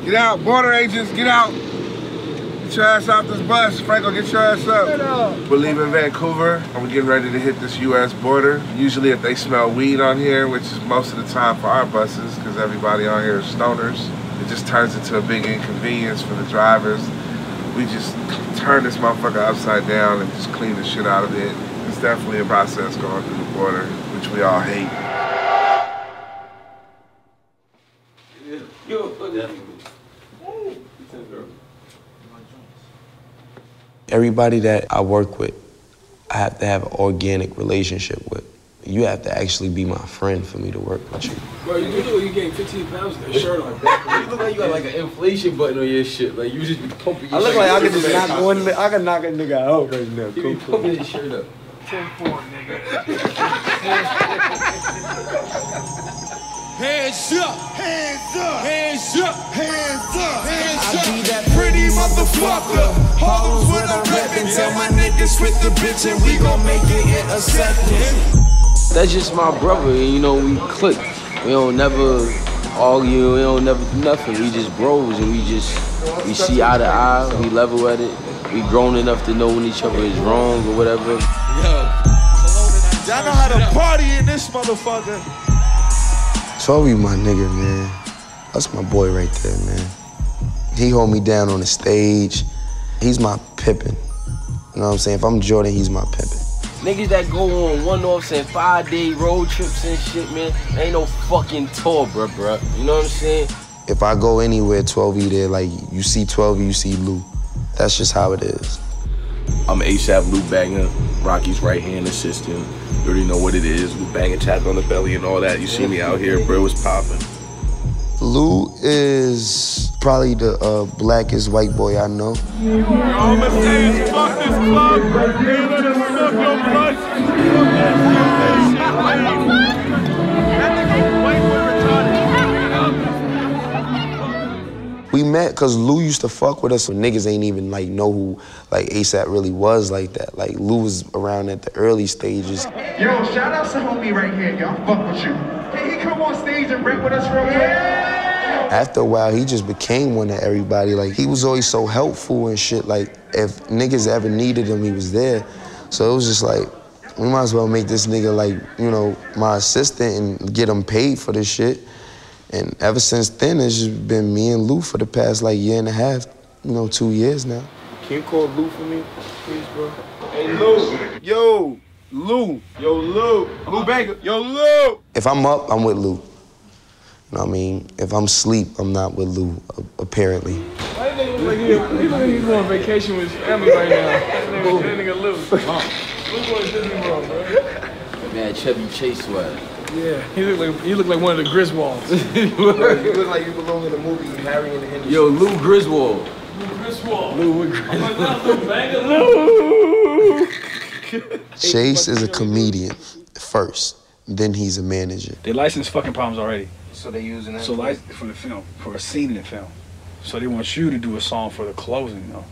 Get out, border agents, get out. Get your ass off this bus. Franco, get your ass up. We're leaving Vancouver and we're getting ready to hit this US border. Usually if they smell weed on here, which is most of the time for our buses, because everybody on here is stoners, it just turns into a big inconvenience for the drivers. We just turn this motherfucker upside down and just clean the shit out of it. It's definitely a process going through the border, which we all hate. Everybody that I work with, I have to have an organic relationship with. You have to actually be my friend for me to work with you. Bro, you look like you gained 15 pounds with that shirt on. You look like you got like an inflation button on your shit. Like you just be pumping your I look like I could just knock one. I could knock a nigga out right now. You be pumping your shirt up. 10-4, nigga. Hands up, hands up, hands up, hands up, hands up. I be that pretty motherfucker. Harlem's what I'm reppin'. Tell my niggas with the bitch and we gon' make it in a second. That's just my brother, and you know, we click. We don't never argue, we don't never do nothing. We just bros, and we see eye to eye, we level at it. We grown enough to know when each other is wrong or whatever. Yo, y'all know how to party in this motherfucker. Toby, my nigga, man. That's my boy right there, man. He hold me down on the stage. He's my Pippin. You know what I'm saying? If I'm Jordan, he's my Pippin. Niggas that go on one-offs and 5-day road trips and shit, man, ain't no fucking tour, bruh. You know what I'm saying? If I go anywhere, 12E there, like, you see 12E, you see Lou. That's just how it is. I'm ASAP Lou Banger, Rocky's right-hand assistant. You already know what it is. Lou Banger, tap on the belly and all that. You see me out here, bro, it's popping. Lou is probably the blackest white boy I know. I'ma say is fuck this club. Ain't let us suck your blood. We met because Lou used to fuck with us, so niggas ain't even like know who like ASAP really was like that. Like Lou was around at the early stages. Yo, shout out to homie right here, y'all. Fuck with you. Can he come on stage and rap with us real quick? After a while, he just became one of everybody. Like, he was always so helpful and shit. Like, if niggas ever needed him, he was there. So it was just like, we might as well make this nigga, like, you know, my assistant and get him paid for this shit. And ever since then, it's just been me and Lou for the past, like, year and a half, you know, 2 years now. Can you call Lou for me, please, bro? Hey, Lou. Yo, Lou. Yo, Lou. Lou Banger. Yo, Lou. If I'm up, I'm with Lou. You know what I mean? If I'm asleep, I'm not with Lou, apparently. Why do you look like he's on vacation with his family right now? That nigga Lou. Lou going to Disney World, bro. Man, Chevy Chase swag. Yeah, he look like one of the Griswolds. You look like you belong in the movie Harry and the Henderson. Yo, Lou Griswold. Lou Griswold. Lou Griswold. Lou Banger. Lou. Chase is a comedian first, then he's a manager. They licensed fucking problems already. So they using that? So like for the film, for a scene in the film. So they want you to do a song for the closing, you know,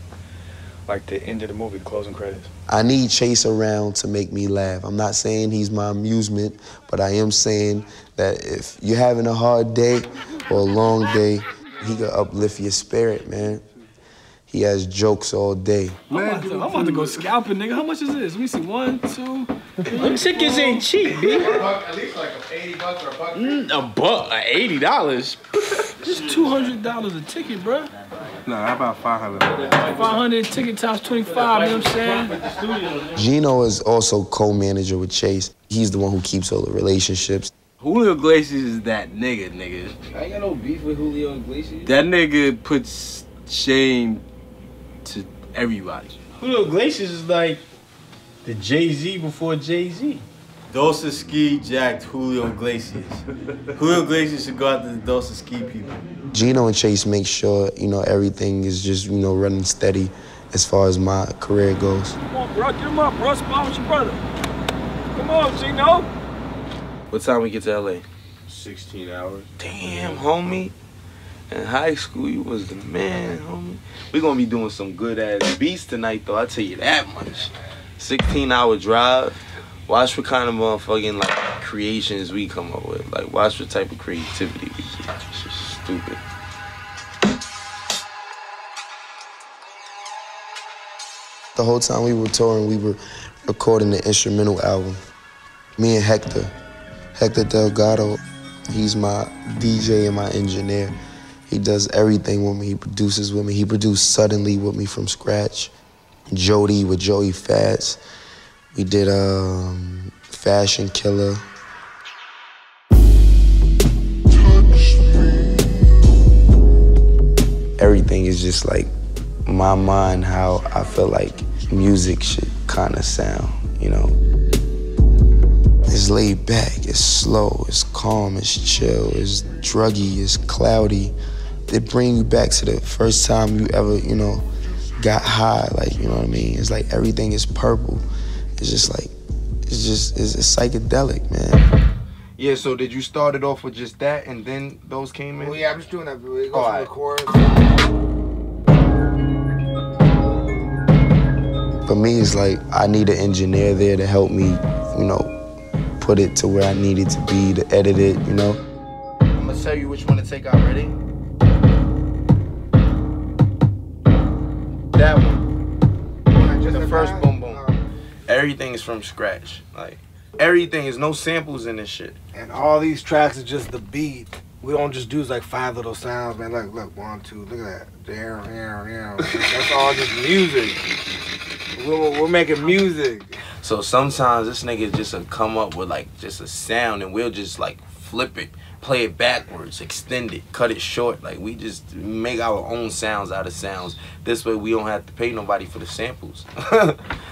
like the end of the movie, the closing credits. I need Chase around to make me laugh. I'm not saying he's my amusement, but I am saying that if you're having a hard day or a long day, he can uplift your spirit, man. He has jokes all day. I'm about to go scalping, nigga. How much is this? Let me see. 1, 2, 3. Them tickets ain't cheap, B. At least like $80 or a buck. $80? Just $200 a ticket, bro. No, how about 500? 500 ticket times 25, you know what I'm saying? Gino is also co-manager with Chase. He's the one who keeps all the relationships. Julio Iglesias is that nigga. I ain't got no beef with Julio Iglesias. That nigga puts shame to everybody. Julio Iglesias is like the Jay-Z before Jay-Z. Ski jacked Julio Iglesias. Julio Iglesias should go after the Ski people. Gino and Chase make sure, you know, everything is just, you know, running steady as far as my career goes. Come on, bro. Get him up, bro. Spot with your brother. Come on, Gino. What time we get to LA? 16 hours. Damn, homie. In high school, you was the man, homie. We gonna be doing some good ass beats tonight, though. I tell you that much. 16-hour drive. Watch what kind of motherfucking like creations we come up with. Like, watch what type of creativity we do. It's just stupid. The whole time we were touring, we were recording the instrumental album. Me and Hector Delgado, he's my DJ and my engineer. He does everything with me. He produces with me. He produced Suddenly with me from scratch. Jody with Joey Fats. We did Fashion Killer. Everything is just like my mind, how I feel like music should kind of sound, you know. It's laid back, it's slow, it's calm, it's chill, it's druggy, it's cloudy. It brings you back to the first time you ever, you know, got high, like, you know what I mean? It's like everything is purple. It's just like, it's psychedelic, man. Yeah, so did you start it off with just that and then those came in? Well, yeah, I'm just doing that. It goes from the chorus. For me, it's like I need an engineer there to help me, you know, put it to where I need it to be, to edit it, you know? I'm gonna tell you which one to take out. Ready? That one. The first boom boom. Everything is from scratch. Like, everything is no samples in this shit. And all these tracks is just the beat. We don't just do like 5 little sounds, man. Look, 1, 2, look at that. That's all just music. We're making music. So sometimes this nigga just come up with like just a sound and we'll just like flip it, play it backwards, extend it, cut it short. Like we just make our own sounds out of sounds. This way we don't have to pay nobody for the samples.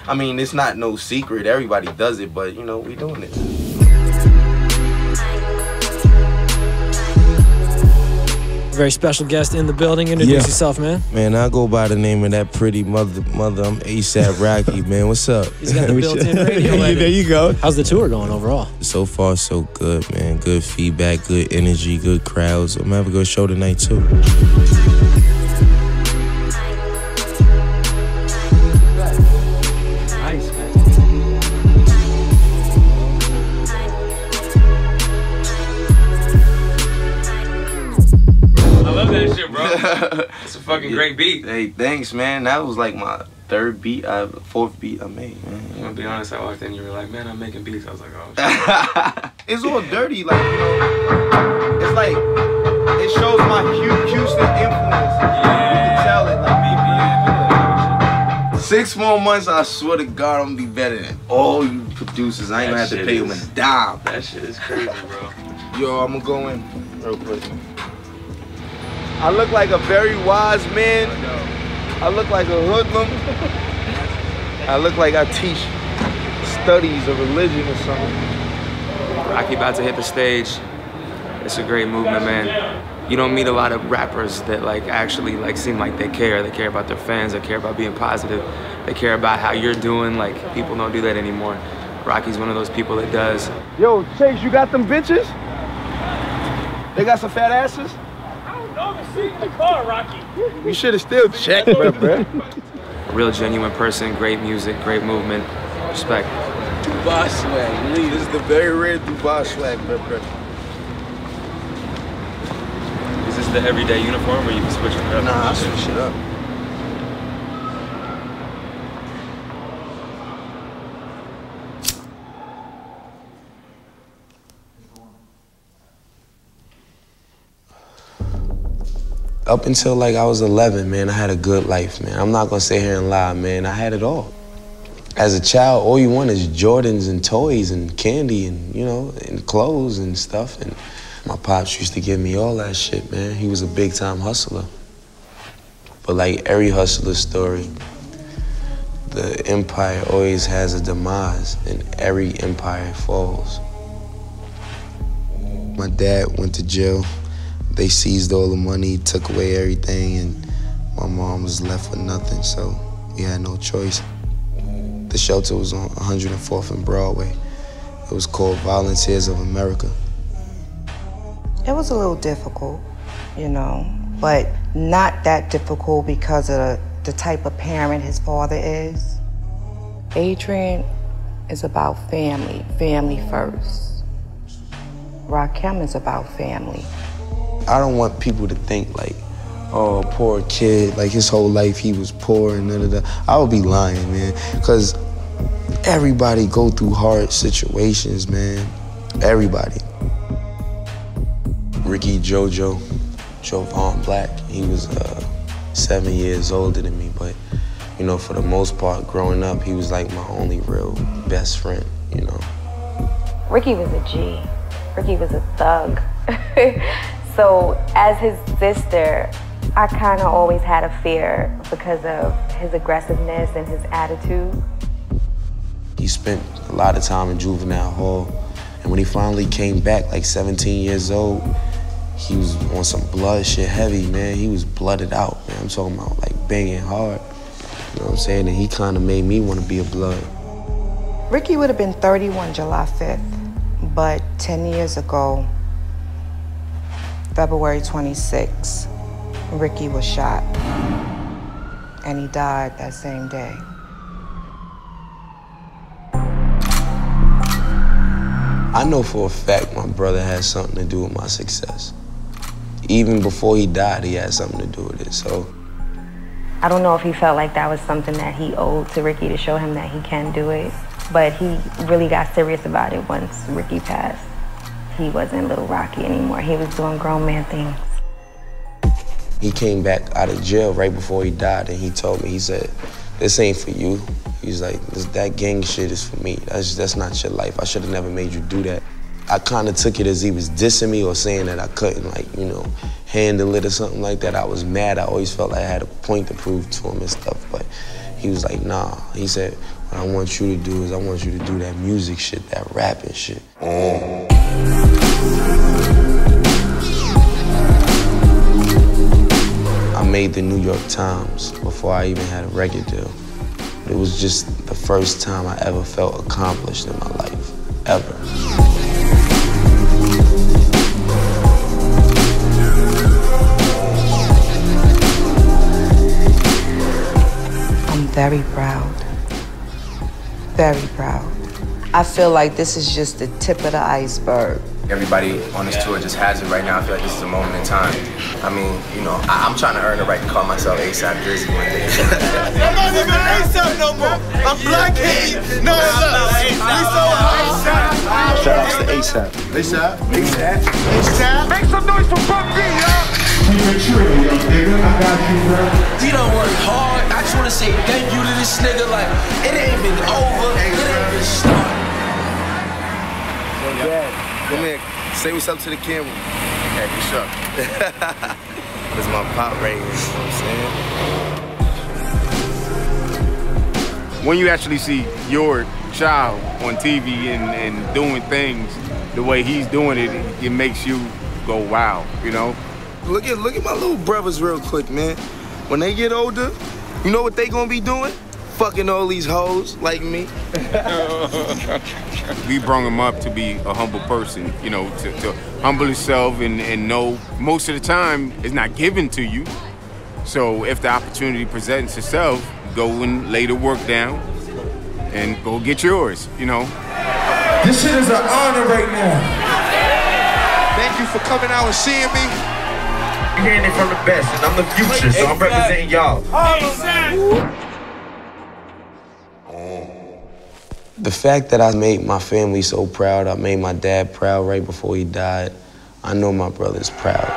I mean, it's not no secret. Everybody does it, but you know, we doing it. Very special guest in the building. Introduce yourself, man. Man, I go by the name of that pretty mother. I'm ASAP Rocky, man. What's up? He's got the built-in radio. There you go. How's the tour going overall? So far, so good, man. Good feedback, good energy, good crowds. I'm gonna have a good show tonight, too. Nice, man. I love that shit, bro. It's a fucking great beat. Hey, thanks, man. That was like my fourth beat I made, man. I'm gonna be honest, I walked in and you were like, man, I'm making beats. I was like, oh, shit. It's all dirty, like, you know. It's like, it shows my Houston influence. Yeah. You can tell it, like, me. 6 more months, I swear to God, I'm gonna be better than all you producers. I ain't gonna have to pay them a dime. That shit is crazy, bro. Yo, I'm gonna go in real quick. I look like a very wise man. I look like a hoodlum. I look like I teach studies of religion or something. Rocky about to hit the stage. It's a great movement, man. You don't meet a lot of rappers that like actually like seem like they care. They care about their fans. They care about being positive. They care about how you're doing. Like, people don't do that anymore. Rocky's one of those people that does. Yo, Chase, you got them bitches? They got some fat asses? In the car, Rocky. You should have still checked, bro. Real genuine person, great music, great movement, respect. Dubai swag, Lee. This is the very rare Dubai swag, bro. Is this the everyday uniform or you can switch it up? Nah, I switch it up. Up until like I was 11, man, I had a good life, man. I'm not gonna sit here and lie, man. I had it all. As a child, all you want is Jordans and toys and candy and, you know, and clothes and stuff. And my pops used to give me all that shit, man. He was a big time hustler. But like every hustler's story, the empire always has a demise and every empire falls. My dad went to jail. They seized all the money, took away everything, and my mom was left with nothing, so we had no choice. The shelter was on 104th and Broadway. It was called Volunteers of America. It was a little difficult, you know, but not that difficult because of the type of parent his father is. Adrian is about family, family first. Rakim is about family. I don't want people to think like, oh, poor kid, like his whole life he was poor and da-da-da. I would be lying, man, because everybody go through hard situations, man. Everybody. Ricky Jojo Black, he was 7 years older than me, but you know, for the most part, growing up, he was like my only real best friend, you know. Ricky was a G. Ricky was a thug. So as his sister, I kind of always had a fear because of his aggressiveness and his attitude. He spent a lot of time in juvenile hall, and when he finally came back, like 17 years old, he was on some blood shit heavy, man. He was blooded out, man. I'm talking about like banging hard. You know what I'm saying? And he kind of made me want to be a blood. Ricky would have been 31 July 5th, but 10 years ago, February 26, Ricky was shot, and he died that same day. I know for a fact my brother had something to do with my success. Even before he died, he had something to do with it, so. I don't know if he felt like that was something that he owed to Ricky to show him that he can do it, but he really got serious about it once Ricky passed. He wasn't Little Rocky anymore. He was doing grown man things. He came back out of jail right before he died, and he told me, he said, this ain't for you. He's like, that gang shit is for me. That's not your life. I should have never made you do that. I kind of took it as he was dissing me or saying that I couldn't, like, you know, handle it or something like that. I was mad. I always felt like I had a point to prove to him and stuff, but he was like, nah. He said, what I want you to do is I want you to do that music shit, that rapping shit. I made the New York Times before I even had a record deal. It was just the first time I ever felt accomplished in my life, ever. I'm very proud. Very proud. I feel like this is just the tip of the iceberg. Everybody on this tour just has it right now. I feel like this is a moment in time. I mean, you know, I'm trying to earn the right to call myself ASAP Drizzy one day. I'm not even ASAP no more. I'm Black Haiti. No, we so high. Shout outs to ASAP. ASAP. Make some noise for Buck B, y'all. He don't work hard. I just want to say thank you to this nigga. Like, it ain't been over. It ain't been started. Come here, say what's up to the camera. Hey, for sure. This is my pop right here, you know what I'm saying? When you actually see your child on TV and doing things the way he's doing it, it makes you go, wow, you know? Look at my little brothers real quick, man. When they get older, you know what they gonna be doing? Fucking all these hoes like me. We brought him up to be a humble person, you know, to humble himself and know most of the time it's not given to you. So if the opportunity presents itself, go and lay the work down and go get yours, you know. This shit is an honor right now. Thank you for coming out and seeing me. You're hearing it from the best, and I'm the future, so I'm representing y'all. The fact that I made my family so proud, I made my dad proud right before he died, I know my brother's proud.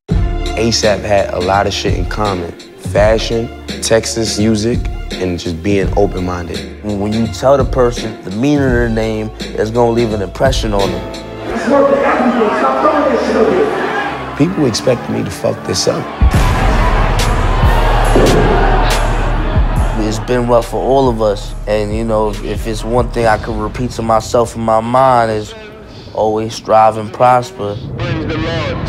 ASAP had a lot of shit in common. Fashion, Texas music, and just being open-minded. When you tell the person the meaning of their name, it's gonna leave an impression on them. People expected me to fuck this up. It's been rough for all of us, and you know, if it's one thing I could repeat to myself in my mind is always strive and prosper. Praise the Lord.